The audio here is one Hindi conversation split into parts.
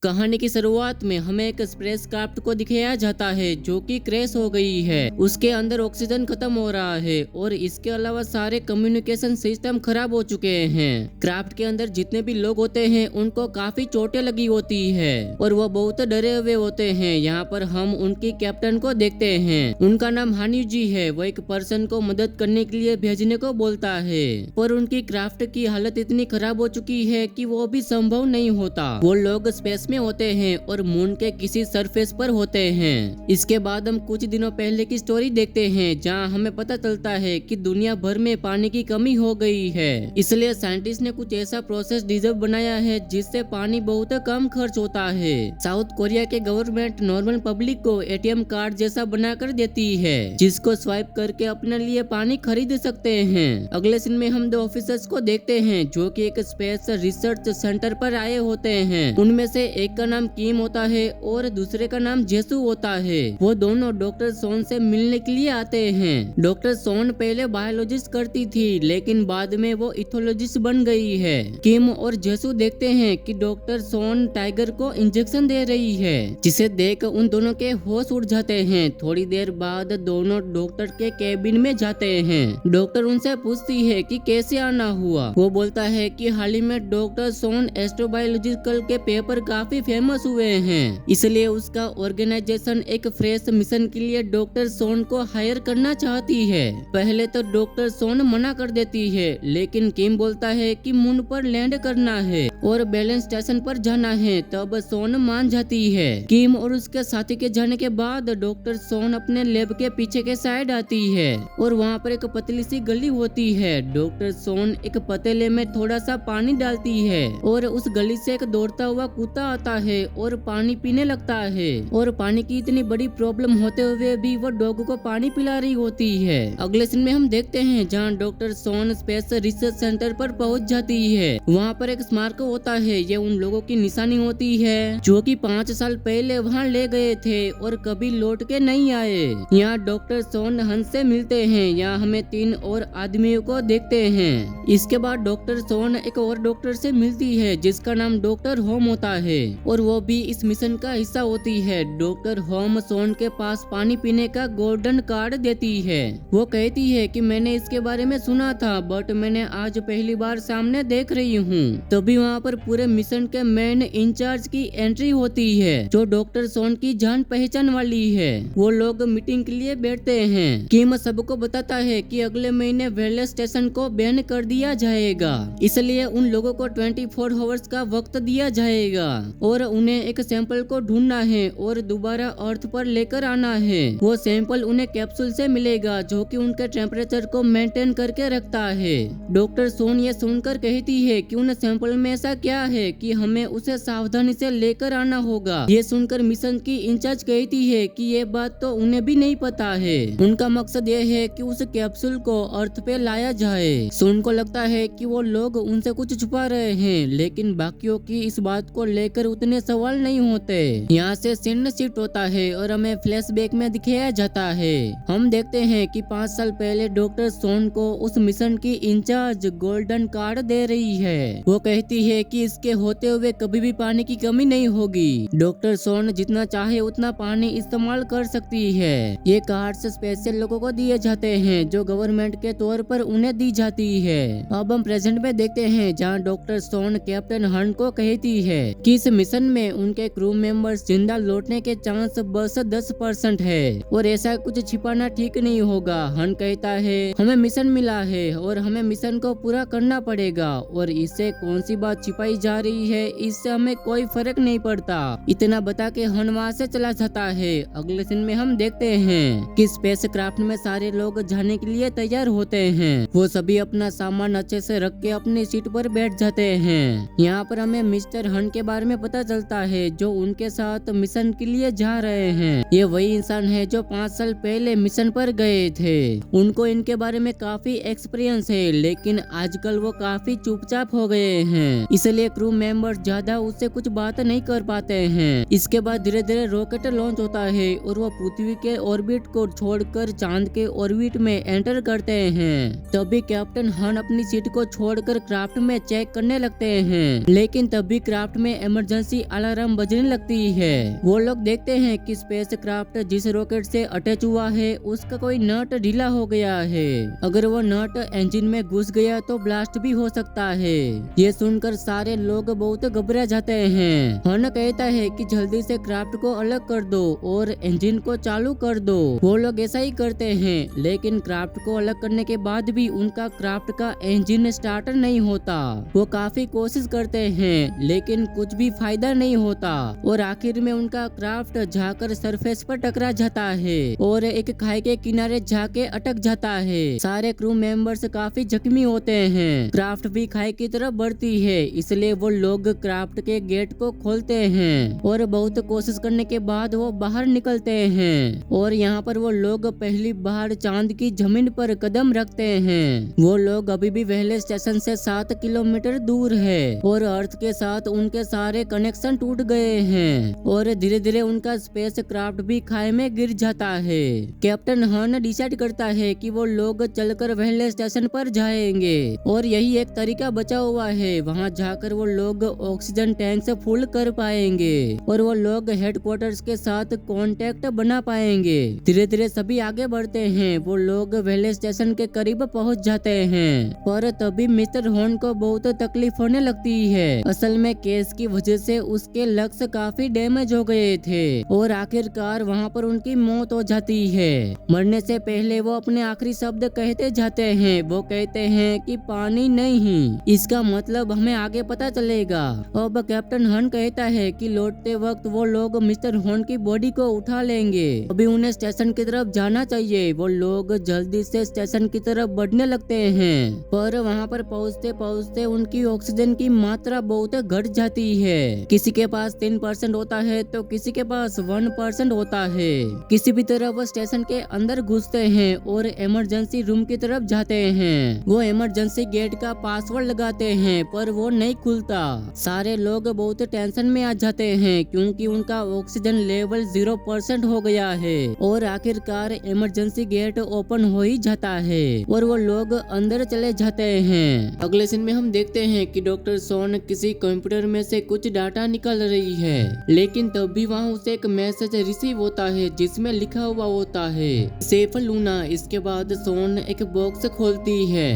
कहानी की शुरुआत में हमें एक स्पेस क्राफ्ट को दिखाया जाता है जो कि क्रैश हो गई है। उसके अंदर ऑक्सीजन खत्म हो रहा है और इसके अलावा सारे कम्युनिकेशन सिस्टम खराब हो चुके हैं। क्राफ्ट के अंदर जितने भी लोग होते हैं उनको काफी चोटें लगी होती है और वो बहुत डरे हुए होते हैं। यहाँ पर हम उनकी कैप्टन को देखते हैं। उनका नाम हानियू जी है। वो एक पर्सन को मदद करने के लिए भेजने को बोलता है, पर उनकी क्राफ्ट की हालत इतनी खराब हो चुकी है कि वो भी संभव नहीं होता। वो लोग स्पेस में होते हैं और मून के किसी सरफेस पर होते हैं। इसके बाद हम कुछ दिनों पहले की स्टोरी देखते हैं जहां हमें पता चलता है कि दुनिया भर में पानी की कमी हो गई है। इसलिए साइंटिस्ट ने कुछ ऐसा प्रोसेस डिजर्व बनाया है जिससे पानी बहुत कम खर्च होता है। साउथ कोरिया के गवर्नमेंट नॉर्मल पब्लिक को एटीएम कार्ड जैसा बनाकर देती है जिसको स्वाइप करके अपने लिए पानी खरीद सकते हैं। अगले सीन में हम दो ऑफिसर्स को देखते हैं जो कि एक स्पेस रिसर्च सेंटर पर आए होते हैं। उनमें से एक का नाम किम होता है और दूसरे का नाम जेसु होता है। वो दोनों डॉक्टर सोन से मिलने के लिए आते हैं। डॉक्टर सोन पहले बायोलॉजिस्ट करती थी लेकिन बाद में वो इथोलॉजिस्ट बन गई है। किम और जेसु देखते हैं कि डॉक्टर सोन टाइगर को इंजेक्शन दे रही है जिसे देख उन दोनों के होश उड़ जाते हैं। थोड़ी देर बाद दोनों डॉक्टर के केबिन में जाते हैं। डॉक्टर उनसे पूछती है कि कैसे आना हुआ। वो बोलता है कि हाल ही में डॉक्टर सोन एस्ट्रोबायोलॉजिकल के पेपर काफी फेमस हुए हैं, इसलिए उसका ऑर्गेनाइजेशन एक फ्रेश मिशन के लिए डॉक्टर सोन को हायर करना चाहती है। पहले तो डॉक्टर सोन मना कर देती है लेकिन किम बोलता है कि मून पर लैंड करना है और बैलेंस स्टेशन पर जाना है। तब सोन मान जाती है। किम और उसके साथी के जाने के बाद डॉक्टर सोन अपने लैब के पीछे के साइड आती है और वहाँ पर एक पतली सी गली होती है। डॉक्टर सोन एक पतीले में थोड़ा सा पानी डालती है और उस गली से एक दौड़ता हुआ कुत्ता आता है और पानी पीने लगता है। और पानी की इतनी बड़ी प्रॉब्लम होते हुए भी वो डॉग को पानी पिला रही होती है। अगले सीन में हम देखते हैं जहाँ डॉक्टर सोन स्पेस रिसर्च सेंटर पर पहुंच जाती है। वहाँ पर एक स्मारक होता है। ये उन लोगों की निशानी होती है जो कि 5 साल पहले वहाँ ले गए थे और कभी लौट के नहीं आए। यहाँ डॉक्टर सोन हंस से मिलते हैं। यहाँ हमें 3 और आदमियों को देखते हैं। इसके बाद डॉक्टर सोन एक और डॉक्टर से मिलती है जिसका नाम डॉक्टर होम होता है और वो भी इस मिशन का हिस्सा होती है। डॉक्टर होम सोन के पास पानी पीने का गोल्डन कार्ड देती है। वो कहती है कि मैंने इसके बारे में सुना था बट मैंने आज पहली बार सामने देख रही हूँ। तभी वहाँ पर पूरे मिशन के मेन इंचार्ज की एंट्री होती है जो डॉक्टर सोन की जान पहचान वाली है। वो लोग मीटिंग के लिए बैठते हैं। किम सबको बताता है कि अगले महीने वेले स्टेशन को बैन कर दिया जाएगा, इसलिए उन लोगों को 24 आवर्स का वक्त दिया जाएगा और उन्हें एक सैंपल को ढूंढना है और दोबारा अर्थ पर लेकर आना है। वो सैंपल उन्हें कैप्सूल से मिलेगा जो कि उनके टेम्परेचर को मेंटेन करके रखता है। डॉक्टर सोन ये सुनकर कहती है कि उन सैंपल में ऐसा क्या है कि हमें उसे सावधानी से लेकर आना होगा। ये सुनकर मिशन की इंचार्ज कहती है कि ये बात तो उन्हें भी नहीं पता है। उनका मकसद ये है कि उस कैप्सूल को अर्थ पे लाया जाए। सोन को लगता है कि वो लोग उनसे कुछ छुपा रहे हैं लेकिन बाकियों की इस बात को लेकर उतने सवाल नहीं होते। यहाँ से सीन शिफ्ट होता है और हमें फ्लैशबैक में दिखाया जाता है। हम देखते हैं कि 5 साल पहले डॉक्टर सोन को उस मिशन की इंचार्ज गोल्डन कार्ड दे रही है। वो कहती है कि इसके होते हुए कभी भी पानी की कमी नहीं होगी। डॉक्टर सोन जितना चाहे उतना पानी इस्तेमाल कर सकती है। ये कार्ड्स स्पेशल लोगों को दिए जाते हैं जो गवर्नमेंट के तौर पर उन्हें दी जाती है। अब हम प्रेजेंट में देखते हैं जहाँ डॉक्टर सोन कैप्टन हन को कहती है कि इस मिशन में उनके क्रू मेंबर्स जिंदा लौटने के चांस बस 10% है और ऐसा कुछ छिपाना ठीक नहीं होगा। हन कहता है हमें मिशन मिला है और हमें मिशन को पूरा करना पड़ेगा और इससे कौन सी बात छिपाई जा रही है इससे हमें कोई फर्क नहीं पड़ता। इतना बता के हन वहाँ से चला जाता है। अगले दिन में हम देखते हैं कि स्पेस क्राफ्ट में सारे लोग जाने के लिए तैयार होते हैं। वो सभी अपना सामान अच्छे से रख के अपनी सीट पर बैठ जाते हैं। यहाँ पर हमें मिस्टर हन के बारे में पता चलता है जो उनके साथ मिशन के लिए जा रहे हैं। ये वही इंसान है जो 5 साल पहले मिशन पर गए थे। उनको इनके बारे में काफी एक्सपीरियंस है लेकिन आजकल वो काफी चुपचाप हो गए हैं, इसलिए क्रू मेंबर्स ज्यादा उससे कुछ बात नहीं कर पाते हैं। इसके बाद धीरे धीरे रॉकेट लॉन्च होता है और वो पृथ्वी के ऑर्बिट को छोड़कर चांद के ऑर्बिट में एंटर करते हैं। तभी कैप्टन हन अपनी सीट को छोड़कर क्राफ्ट में चेक करने लगते हैं लेकिन तभी क्राफ्ट में इमरजेंसी अलार्म बजने लगती है। वो लोग देखते हैं कि स्पेस क्राफ्ट जिस रॉकेट से अटैच हुआ है उसका कोई नट ढीला हो गया है। अगर वो नट इंजन में घुस गया तो ब्लास्ट भी हो सकता है। ये सुनकर सारे लोग बहुत घबरा जाते हैं। हन कहता है कि जल्दी से क्राफ्ट को अलग कर दो और इंजन को चालू कर दो। वो लोग ऐसा ही करते हैं, लेकिन क्राफ्ट को अलग करने के बाद भी उनका क्राफ्ट का इंजन स्टार्ट नहीं होता। वो काफी कोशिश करते हैं लेकिन कुछ भी फायदा नहीं होता और आखिर में उनका क्राफ्ट जाकर सरफेस पर टकरा जाता है और एक खाई के किनारे जाके अटक जाता है। सारे क्रू मेंबर्स काफी जख्मी होते हैं। क्राफ्ट भी खाई की तरफ बढ़ती है, इसलिए वो लोग क्राफ्ट के गेट को खोलते हैं और बहुत कोशिश करने के बाद वो बाहर निकलते हैं और यहाँ पर वो लोग पहली बार चांद की जमीन पर कदम रखते हैं। वो लोग अभी भी वेहले स्टेशन से 7 किलोमीटर दूर है और अर्थ के साथ उनके सारे कनेक्शन टूट गए हैं और धीरे धीरे उनका स्पेस क्राफ्ट भी खाई में गिर जाता है। कैप्टन हन डिसाइड करता है कि वो लोग चलकर वेहले स्टेशन पर जाएंगे और यही एक तरीका बचा हुआ है। वहाँ जाकर वो लोग ऑक्सीजन टैंक से फुल कर पाएंगे और वो लोग हेडक्वार्टर्स के साथ कांटेक्ट बना पाएंगे। धीरे धीरे सभी आगे बढ़ते हैं। वो लोग वेहले स्टेशन के करीब पहुँच जाते हैं पर तभी मिस्टर हॉर्न को बहुत तकलीफ होने लगती है। असल में केस की वजह से उसके लक्ष्य काफी डैमेज हो गए थे और आखिरकार वहाँ पर उनकी मौत हो जाती है। मरने से पहले वो अपने आखिरी शब्द कहते जाते हैं। वो कहते हैं कि पानी नहीं, इसका मतलब हमें आगे पता चलेगा। अब कैप्टन हन कहता है कि लौटते वक्त वो लोग मिस्टर हॉर्न की बॉडी को उठा लेंगे। अभी उन्हें स्टेशन की तरफ जाना चाहिए। वो लोग जल्दी से स्टेशन की तरफ बढ़ने लगते हैं पर वहाँ पर पहुँचते पहुँचते उनकी ऑक्सीजन की मात्रा बहुत घट जाती है। किसी के पास 3% होता है तो किसी के पास 1% होता है। किसी भी तरह वो स्टेशन के अंदर घुसते हैं और इमरजेंसी रूम की तरफ जाते हैं। वो इमरजेंसी गेट का पासवर्ड लगाते हैं पर वो नहीं खुलता। सारे लोग बहुत टेंशन में आ जाते हैं क्योंकि उनका ऑक्सीजन लेवल 0% हो गया है और आखिरकार इमरजेंसी गेट ओपन हो ही जाता है और वो लोग अंदर चले जाते हैं। अगले सीन में हम देखते हैं कि डॉक्टर सोन किसी कंप्यूटर में से कुछ डाटा निकाल रही है, लेकिन तब भी वहाँ उसे एक मैसेज रिसीव होता है जिसमें लिखा हुआ होता है सेफ लूना। इसके बाद सोन एक बॉक्स खोलती है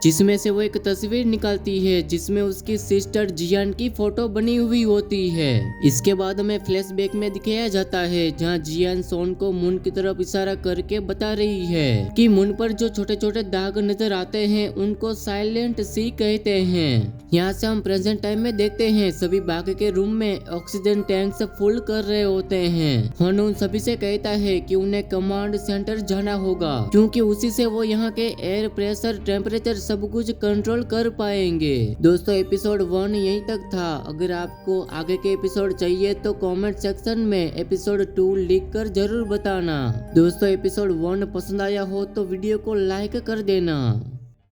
जिसमें से वो एक तस्वीर निकालती है जिसमें उसकी सिस्टर जियान की फोटो बनी हुई होती है। इसके बाद हमें फ्लैशबैक में दिखाया जाता है जहां जियान सोन को मून की तरफ इशारा करके बता रही है कि मून पर जो छोटे छोटे दाग नजर आते हैं उनको साइलेंट सी कहते हैं। यहाँ से हम प्रेजेंट टाइम में देखते हैं सभी बाकी के रूम में ऑक्सीजन टैंक से फुल कर रहे होते हैं। हन उन सभी से कहता है कि उन्हें कमांड सेंटर जाना होगा क्योंकि उसी से वो यहाँ के एयर प्रेशर टेम्परेचर सब कुछ कंट्रोल कर पाएंगे। दोस्तों एपिसोड 1 यहीं तक था। अगर आपको आगे के एपिसोड चाहिए तो कमेंट सेक्शन में एपिसोड 2 लिख कर जरूर बताना। दोस्तों एपिसोड 1 पसंद आया हो तो वीडियो को लाइक कर देना।